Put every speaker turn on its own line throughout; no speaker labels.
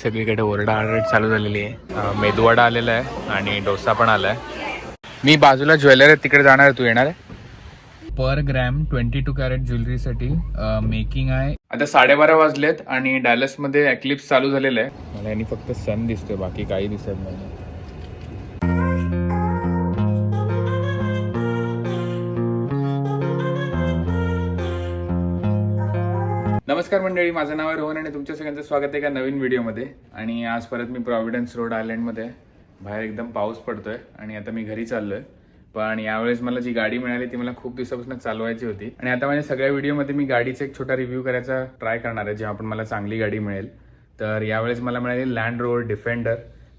सगळीकडे ओरडाआरड चालू झालेली आहे. मेदूवडा आलेला आहे आणि डोसा पण आला आहे. मी बाजूला ज्वेलर आहे तिकडे जाणार आहे. तू येणार आहे? पर ग्रॅम 22 कॅरेट ज्वेलरीसाठी मेकिंग आहे. आता 12:30 वाजलेत आणि डॅलसमध्ये एक्लिप्स चालू झालेलं आहे. मला यांनी फक्त सन दिसतोय, बाकी काही दिसत नाही. नमस्कार मंडळी, माझं नाव आहे रोहन आणि तुमच्या सगळ्यांचं स्वागत आहे एका नवीन व्हिडिओमध्ये. आणि आज परत मी प्रॉव्हिडन्स रोड आयलंडमध्ये. बाहेर एकदम पाऊस पडतोय आणि आता मी घरी चाललोय. पण यावेळेस मला जी गाडी मिळाली ती मला खूप दिवसापासून चालवायची होती आणि आता माझ्या सगळ्या व्हिडिओमध्ये मी गाडीचा एक छोटा रिव्ह्यू करायचा ट्राय करणार आहे जेव्हा पण मला चांगली गाडी मिळेल. तर यावेळेस मला मिळाली land rover defender,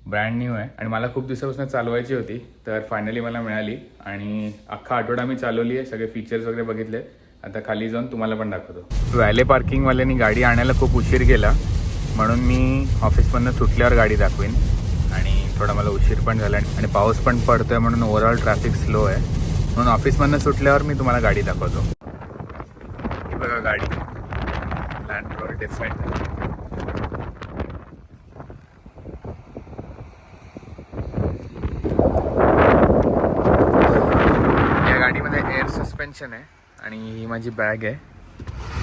brand new आहे आणि मला खूप दिवसापासून चालवायची होती. तर फायनली मला मिळाली आणि अख्खा आठवडा मी चालवली आहे. सगळे फीचर्स वगैरे बघितले. आता खाली जाऊन तुम्हाला पण दाखवतो. व्हॅले पार्किंगवाल्यांनी गाडी आणायला खूप उशीर केला म्हणून मी ऑफिसमधनं सुटल्यावर गाडी दाखवीन. आणि थोडा मला उशीर पण झाला आणि पाऊस पण पडतोय म्हणून ओव्हरऑल ट्रॅफिक स्लो आहे. म्हणून ऑफिसमधनं सुटल्यावर मी तुम्हाला गाडी दाखवतो. ही बघा गाडी, लँड रोवर डिफेंडर. या गाडीमध्ये एअर सस्पेन्शन आहे आणि ही माझी बॅग आहे.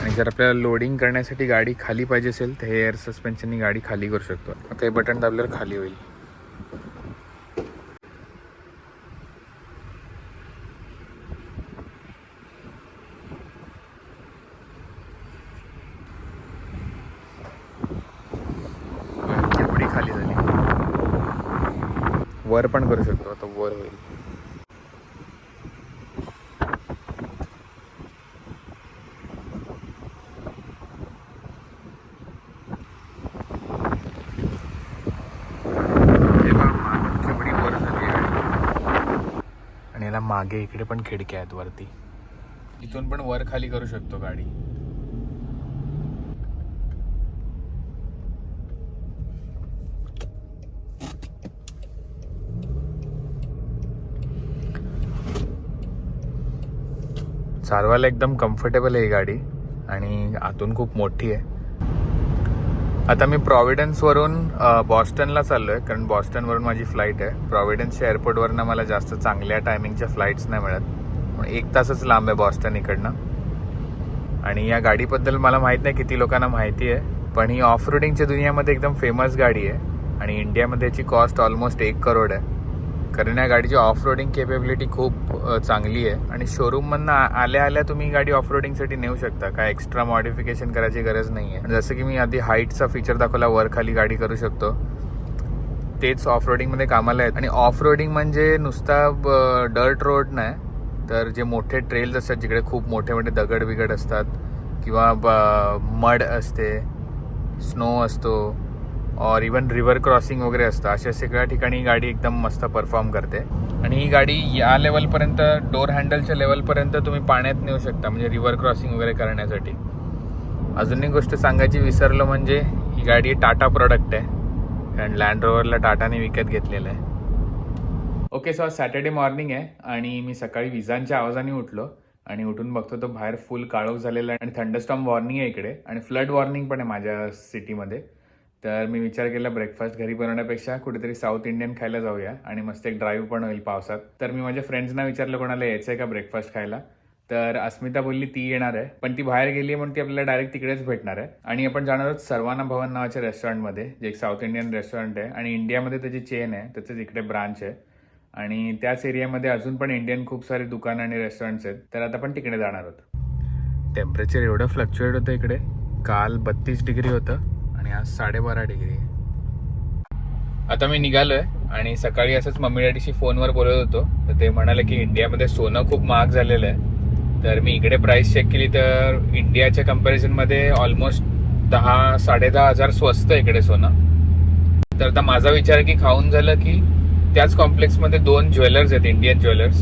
आणि जर आपल्याला लोडिंग करण्यासाठी गाडी खाली पाहिजे असेल तर हे एअर सस्पेन्शननी गाडी खाली करू शकतो. आता हे बटन दाबल्यावर खाली होईल. एवढी खाली झाली. वर पण करू शकतो. आता वर होईल. आणि याला मागे इकडे पण खिडक्या आहेत वरती. इथून पण वर खाली करू शकतो गाडी. चालवायला एकदम कम्फर्टेबल आहे ही गाडी आणि आतून खूप मोठी आहे. आता मी प्रॉव्हिडन्सवरून बॉस्टनला चाललो आहे कारण बॉस्टनवरून माझी फ्लाईट आहे. प्रॉव्हिडन्सच्या एअरपोर्टवरनं मला जास्त चांगल्या टायमिंगच्या फ्लाईट्स नाही मिळत म्हणून 1 तासच लांब आहे बॉस्टन इकडनं. आणि या गाडीबद्दल मला माहीत नाही किती लोकांना माहिती आहे पण ही ऑफ रोडिंगच्या दुनियामध्ये एकदम फेमस गाडी आहे आणि इंडियामध्ये याची कॉस्ट ऑलमोस्ट 1 करोड आहे. कारण या गाडीची ऑफ रोडिंग केपेबिलिटी खूप चांगली आहे आणि शोरूममधनं आल्या तुम्ही गाडी ऑफ रोडिंगसाठी नेऊ शकता. काय एक्स्ट्रा मॉडिफिकेशन करायची गरज नाही आहे. जसं की मी आधी हाईटचा फीचर दाखवला, वर खाली गाडी करू शकतो, तेच ऑफ रोडिंगमध्ये कामाला आहेत. आणि ऑफ रोडिंग म्हणजे नुसता डर्ट रोड नाही तर जे मोठे ट्रेल्स असतात जिकडे खूप मोठे मोठे दगड बिगड असतात किंवा मड असते, स्नो असतो और इवन रिव्हर क्रॉसिंग वगैरे असतं, अशा सगळ्या ठिकाणी गाडी एकदम मस्त परफॉर्म करते. आणि ही गाडी या लेवलपर्यंत, डोर हँडलच्या लेवलपर्यंत तुम्ही पाण्यात नेऊ शकता म्हणजे रिव्हर क्रॉसिंग वगैरे करण्यासाठी. अजून एक गोष्ट सांगायची विसरलो म्हणजे ही गाडी टाटा प्रोडक्ट आहे कारण लँड रोवरला टाटाने विकत घेतलेलं आहे. ओके, सो आज सॅटर्डे मॉर्निंग आहे आणि मी सकाळी विजांच्या आवाजाने उठलो आणि उठून बघतो तो बाहेर फुल काळोख झालेला आहे आणि थंडरस्टॉर्म वॉर्निंग आहे इकडे आणि फ्लड वॉर्निंग पण आहे माझ्या सिटीमध्ये. तर मी विचार केला ब्रेकफास्ट घरी बनवण्यापेक्षा कुठेतरी साऊथ इंडियन खायला जाऊया आणि मस्त एक ड्राईव्ह पण होईल पावसात. तर मी माझ्या फ्रेंड्सना विचारलं कोणाला यायचं आहे का ब्रेकफास्ट खायला. तर अस्मिता बोलली ती येणार आहे पण ती बाहेर गेली आहे म्हणून ती आपल्याला डायरेक्ट तिकडेच भेटणार आहे. आणि आपण जाणार आहोत सर्वाना भवन नावाच्या रेस्टॉरंटमध्ये, जे एक साऊथ इंडियन रेस्टॉरंट आहे आणि इंडियामध्ये त्याची चेन आहे, त्याचंच इकडे ब्रांच आहे. आणि त्याच एरियामध्ये अजून पण इंडियन खूप सारे दुकानं आणि रेस्टॉरंट्स आहेत. तर आता आपण तिकडे जाणार आहोत. टेम्परेचर एवढं फ्लक्च्युएट होतं इकडे. काल 32 डिग्री होतं आणि आज 12.5 डिग्री. आता मी निघालोय आणि सकाळी असंच मम्मी डॅडीशी फोनवर बोलत होतो तर ते म्हणाले की इंडियामध्ये सोनं खूप महाग झालेलं आहे. तर मी इकडे प्राइस चेक केली तर इंडियाच्या कम्पॅरिझनमध्ये ऑलमोस्ट 10-10.5 हजार स्वस्त इकडे सोनं. तर आता माझा विचार आहे की खाऊन झालं की त्याच कॉम्प्लेक्समध्ये 2 ज्वेलर्स आहेत, इंडियन ज्वेलर्स.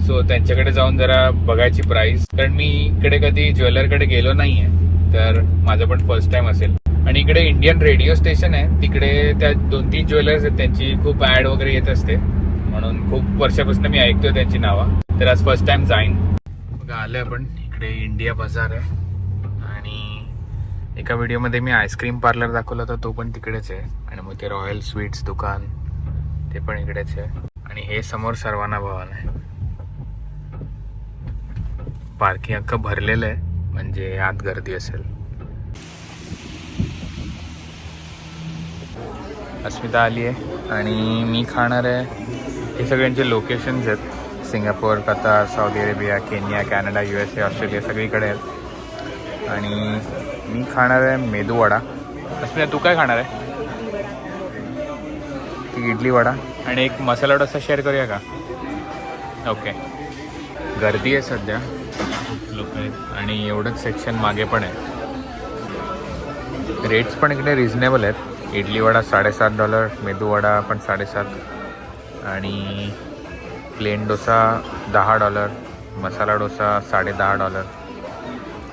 सो त्यांच्याकडे जाऊन जरा बघायची प्राइस, कारण मी इकडे कधी ज्वेलरकडे गेलो नाहीये तर माझं पण फर्स्ट टाइम असेल. आणि इकडे इंडियन रेडिओ स्टेशन आहे, तिकडे त्या 2-3 ज्वेलर्स आहेत, त्यांची खूप ऍड वगैरे येत असते म्हणून खूप वर्षापासून मी ऐकतोय त्यांची नावं. तर आज फर्स्ट टाइम जाईन. बघा आलं आपण इकडे इंडिया बाजार आहे आणि एका व्हिडिओमध्ये मी आईस्क्रीम पार्लर दाखवला होता, तो पण तिकडेच आहे. आणि मग ते रॉयल स्वीट्स दुकान ते पण इकडेच आहे. आणि हे समोर सर्वाना भवन आहे. पार्किंग अख्खं भरलेलं आहे, म्हणजे आत गर्दी असेल. अस्मिता आली आहे आणि मी खाणार आहे. हे सगळ्यांचे लोकेशन्स आहेत. Singapore, Qatar, Saudi Arabia, Kenya, Canada, USA, Australia सगळीकडे आहेत. आणि मी खाणार आहे मेदू वडा. अस्मिता तू काय खाणार आहे? ती इडली वडा आणि एक मसाला डोसा शेअर करूया का? ओके. गर्दी आहे सध्या, लोक आहेत आणि एवढंच सेक्शन मागे पण आहे. रेट्स पण इकडे रिझनेबल आहेत. इडली वडा $7.5, मेदू वडा पण 7.5 आणि प्लेन डोसा $10, मसाला डोसा $10.5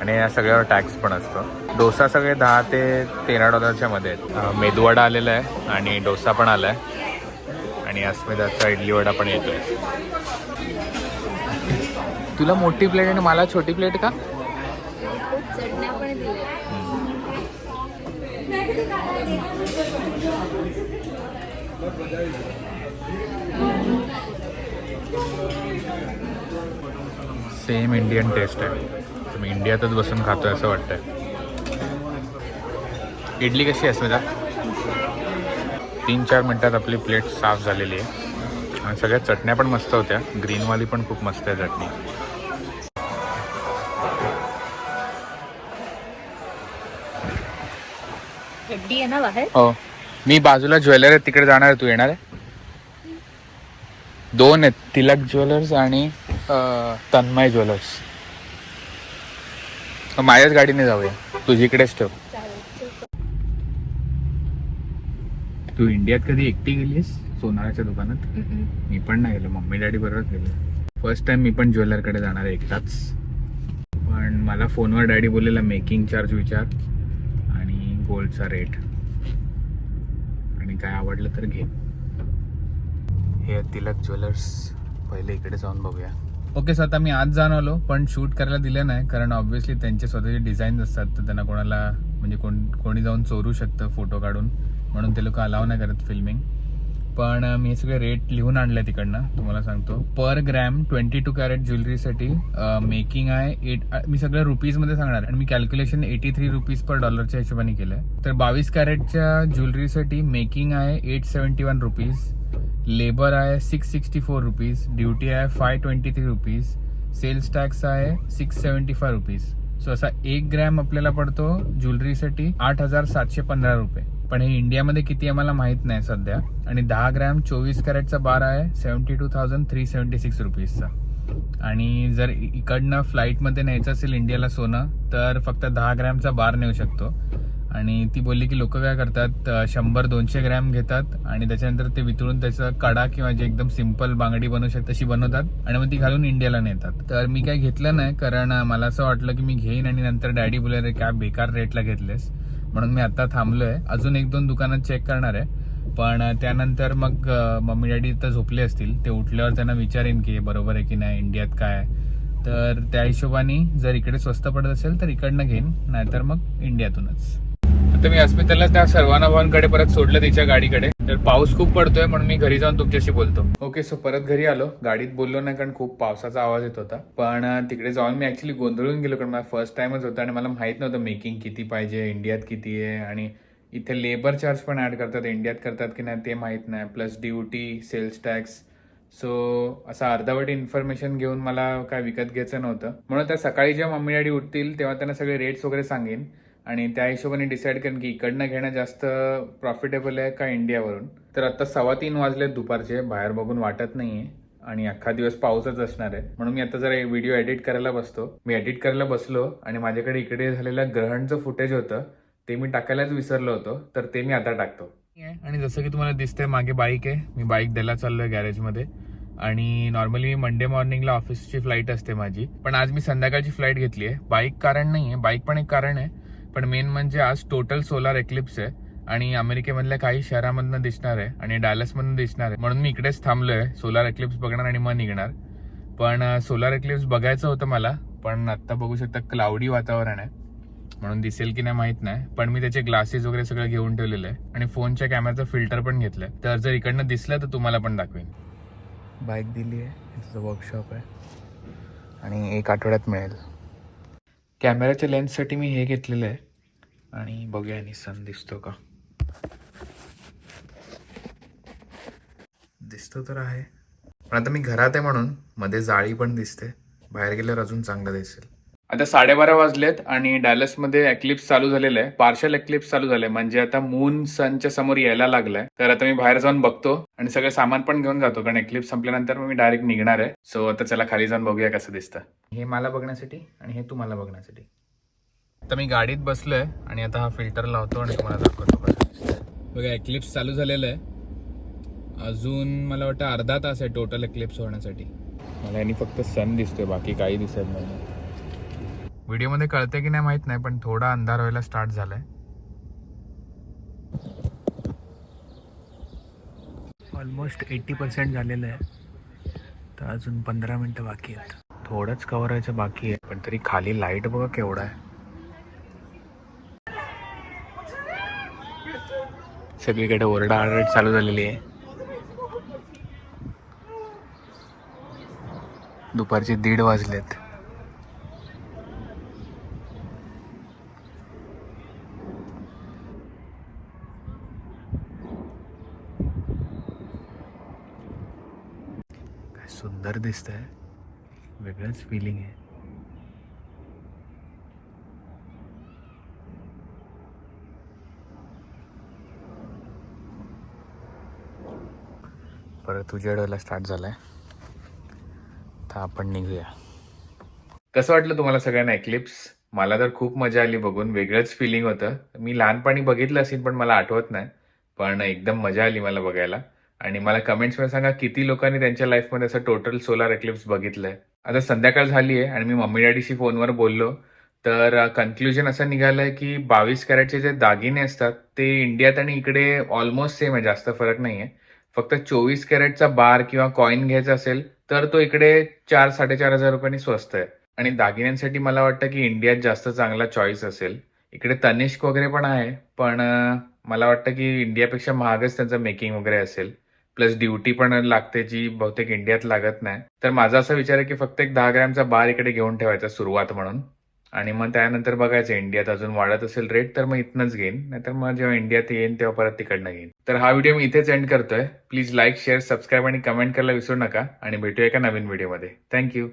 आणि या सगळ्यावर टॅक्स पण असतो. डोसा सगळे $10 ते $13 मध्ये आहेत. मेदू वडा आलेला आहे आणि डोसा पण आला आहे आणि अस्मिताचा इडली वडा पण येतोय. तुला मोठी प्लेट आणि मला छोटी प्लेट का? सेम इंडियन टेस्ट आहे. मी इंडियातच बसून खातोय असं वाटतंय. इडली कशी आहे स्मिता? 3-4 मिनटात आपली प्लेट साफ झालेली आहे आणि सगळ्या चटण्या पण मस्त होत्या. ग्रीनवाली पण खूप मस्त आहे चटणी.
हड्डी आहे ना बाहेर.
हो, मी बाजूला ज्वेलर आहे तिकडे जाणार आहे. तू येणार आहे? 2 आहेत, तिलक ज्वेलर्स आणि तन्मय ज्वेलर्स. माझ्याच गाडीने जाऊया, तुझीकडेच ठेव. तू इंडियात कधी एकटी गेलीस सोनाराच्या दुकानात? मी पण नाही गेलो, मम्मी डॅडी बरोबर गेलो. फर्स्ट टाइम मी पण ज्वेलरकडे जाणार आहे एकटाच. पण मला फोनवर डॅडी बोललेला मेकिंग चार्ज विचार आणि गोल्डचा रेट आणि काय आवडलं तर घे. हे तिलक ज्वेलर्स. पहिले इकडे जाऊन बघूया. ओके, सो आता मी आज जाऊन आलो पण शूट करायला दिलं नाही, कारण ऑब्व्हियसली त्यांचे स्वतःचे डिझाईन्स असतात, तर त्यांना कोणाला म्हणजे कोणी जाऊन चोरू शकतं फोटो काढून, म्हणून ते लोक अलाव नाही करत फिल्मिंग. पण मी हे सगळे रेट लिहून आणले तिकडनं, तुम्हाला सांगतो. पर ग्रॅम 22 कॅरेट ज्वेलरीसाठी मेकिंग आहे मी सगळं रुपीजमध्ये सांगणार आणि मी कॅल्क्युलेशन $83 च्या हिशोबाने केलं आहे. तर 22 कॅरेटच्या ज्वेलरीसाठी मेकिंग आहे ₹871, लेबर आहे ₹664, ड्युटी आहे ₹523, सेल्स टॅक्स आहे ₹675. सो असा 1 ग्रॅम आपल्याला पडतो ज्वेलरीसाठी ₹8,715. पण हे इंडियामध्ये किती आहे मला माहित नाही सध्या. आणि 10 ग्रॅम 24 कॅरेटचा बार आहे ₹72,376 चा. आणि जर इकडनं फ्लाईटमध्ये न्यायचं असेल इंडियाला सोनं तर फक्त 10 ग्रॅमचा बार नेऊ शकतो. आणि ती बोलली की लोक काय करतात, 100-200 ग्रॅम घेतात आणि त्याच्यानंतर ते वितळून त्याचा कडा किंवा जे एकदम सिंपल बांगडी बनवू शकतात तशी बनवतात आणि मग ती घालून इंडियाला नेतात. तर मी काय घेतलं नाही, कारण मला असं वाटलं की मी घेईन आणि नंतर डॅडी बोलले काय बेकार रेटला घेतलेस, म्हणून मी आता थांबलोय. अजून 1-2 दुकानात चेक करणार आहे. पण त्यानंतर मग मम्मी डॅडी इथं झोपले असतील, ते उठल्यावर त्यांना विचारेन की बरोबर आहे की नाही, इंडियात काय आहे. तर त्या हिशोबाने जर इकडे स्वस्त पडत असेल तर इकडनं घेईन, नाहीतर मग इंडियातूनच. आता मी अस्मिताला त्या सर्वाना भवनकडे परत सोडलं तिच्या गाडीकडे. तर पाऊस खूप पडतोय म्हणून मी घरी जाऊन तुमच्याशी बोलतो. ओके, सो परत घरी आलो. गाडीत बोललो नाही कारण खूप पावसाचा आवाज येत होता. पण तिकडे जाऊन मी ऍक्च्युली गोंधळून गेलो, कारण माझा फर्स्ट टाइमच होता आणि मला माहित नव्हतं मेकिंग किती पाहिजे, इंडियात किती आहे आणि इथे लेबर चार्ज पण ऍड करतात, इंडियात करतात की नाही ते माहित नाही, plus duty, sales tax. So असं अर्धवट इन्फॉर्मेशन घेऊन मला काय विकत घ्यायचं नव्हतं. म्हणून त्या सकाळी जेव्हा मम्मी डॅडी उठतील तेव्हा त्यांना सगळे रेट्स वगैरे सांगेन आणि त्या हिशोबाने डिसाईड करेन की इकडनं घेणं जास्त प्रॉफिटेबल आहे का इंडियावरून. तर आता 3:15 वाजले दुपारचे, बाहेर बघून वाटत नाहीये आणि अख्खा दिवस पाऊसच असणार आहे. म्हणून मी आता जरा व्हिडिओ एडिट करायला बसतो. मी एडिट करायला बसलो आणि माझ्याकडे इकडे झालेलं ग्रहणचं फुटेज होतं, ते मी टाकायलाच विसरलो होतो, तर ते मी आता टाकतो. आणि जसं की तुम्हाला दिसतंय मागे बाईक आहे, मी बाईक द्यायला चाललोय गॅरेजमध्ये. आणि नॉर्मली मंडे मॉर्निंगला ऑफिसची फ्लाईट असते माझी, पण आज मी संध्याकाळची फ्लाईट घेतली आहे. बाईक कारण नाही आहे, बाईक पण एक कारण आहे, पण मेन म्हणजे आज टोटल सोलार एक्लिप्स आहे आणि अमेरिकेमधल्या काही शहरामधनं दिसणार आहे आणि डॅलसमधून दिसणार आहे. म्हणून मी इकडेच थांबलोय, सोलार एक्लिप्स बघणार आणि मग निघणार. पण सोलार एक्लिप्स बघायचं होतं मला, पण आत्ता बघू शकता क्लाउडी वातावरण आहे म्हणून दिसेल की नाही माहित नाही, पण मी त्याचे ग्लासेस वगैरे सगळं घेऊन ठेवलेलं आहे आणि फोनच्या कॅमेराचं फिल्टर पण घेतलंय. तर जर इकडनं दिसलं तर तुम्हाला पण दाखवेन. बाईक दिली आहे, त्याचं वर्कशॉप आहे आणि 1 आठवड्यात मिळेल. कॅमेऱ्याच्या लेन्ससाठी मी हे घेतलेलं आहे आणि बघूया निसन दिसतो का. दिसतो तर आहे, पण आता मी घरात आहे म्हणून मध्ये जाळी पण दिसते. बाहेर गेल्यावर अजून चांगलं दिसेल. आता 12:30 वाजलेत आणि डॅलसमध्ये एक्लिप्स चालू झालेलं आहे. पार्शल एक्लिप्स चालू झालंय, म्हणजे आता मून सनच्या समोर यायला लागलाय. तर आता मी बाहेर जाऊन बघतो आणि सगळं सामान पण घेऊन जातो, कारण एक्लिप्स संपल्यानंतर मग मी डायरेक्ट निघणार आहे. सो आता चला खाली जाऊन बघूया कसं दिसतं. हे मला बघण्यासाठी आणि हे तुम्हाला बघण्यासाठी. आता मी गाडीत बसलोय आणि आता हा फिल्टर लावतो आणि तुम्हाला दाखवतो कसं दिसतंय. बघा एक्लिप्स चालू झालेलं आहे. अजून मला वाटतं अर्धा तास आहे टोटल एक्लिप्स होण्यासाठी. मला यांनी फक्त सन दिसतोय, बाकी काही दिसत नाही. व्हिडिओमध्ये कळते की नाही माहित नाही, पण थोडा अंधार व्हायला स्टार्ट झालाय. ऑलमोस्ट 80% झालेलं आहे. तर अजून 15 मिनिटं बाकी आहेत. थोडंच कव्हर व्हायचं बाकी आहे, पण तरी खाली लाईट बघा केवढा आहे. सगळीकडे ओरडाआरड चालू झालेली आहे. दुपारचे 1:30 वाजलेत. काय सुंदर दिसतंय, वेगळंच फिलिंग आहे. परत उजेडायला स्टार्ट झालाय. तर आपण निघूया. कसं वाटलं तुम्हाला सगळ्यांना एक्लिप्स? मला तर खूप मजा आली बघून, वेगळंच फिलिंग होतं. मी लहानपणी बघितलं असेल पण मला आठवत नाही, पण एकदम मजा आली मला बघायला. आणि मला कमेंट्समध्ये सांगा किती लोकांनी त्यांच्या लाईफमध्ये असं टोटल सोलार एक्लिप्स बघितलंय. आता संध्याकाळ झाली आहे आणि मी मम्मी डॅडीशी फोनवर बोललो, तर कन्क्लुजन असं निघालंय की 22 कॅरेटचे जे दागिने असतात ते इंडियात आणि इकडे ऑलमोस्ट सेम आहे, जास्त फरक नाहीये. फक्त 24 कॅरेटचा बार किंवा कॉईन घ्यायचा असेल तर तो इकडे 4-4.5 हजार रुपयांनी स्वस्त आहे. आणि दागिन्यांसाठी मला वाटतं की इंडियात जास्त चांगला चॉईस असेल. इकडे तनिष्क वगैरे पण आहे, पण मला वाटतं की इंडियापेक्षा महागच त्यांचं मेकिंग वगैरे असेल. प्लस ड्युटी पण लागते, जी बहुतेक इंडियात लागत नाही. तर माझा असा विचार आहे की फक्त एक 10 ग्रॅमचा बार इकडे घेऊन ठेवायचा सुरुवात म्हणून, आणि मग त्यानंतर बघायचं इंडियात अजून वाढत असेल रेट तर मग इथनंच घेईन, नाहीतर मग जेव्हा इंडियात येईन तेव्हा परत तिकडनं घेईन. तर हा व्हिडिओ मी इथेच एंड करतोय. प्लीज लाईक, शेअर, सबस्क्राईब आणि कमेंट करायला विसरू नका आणि भेटूया एका नवीन व्हिडिओमध्ये. थँक्यू.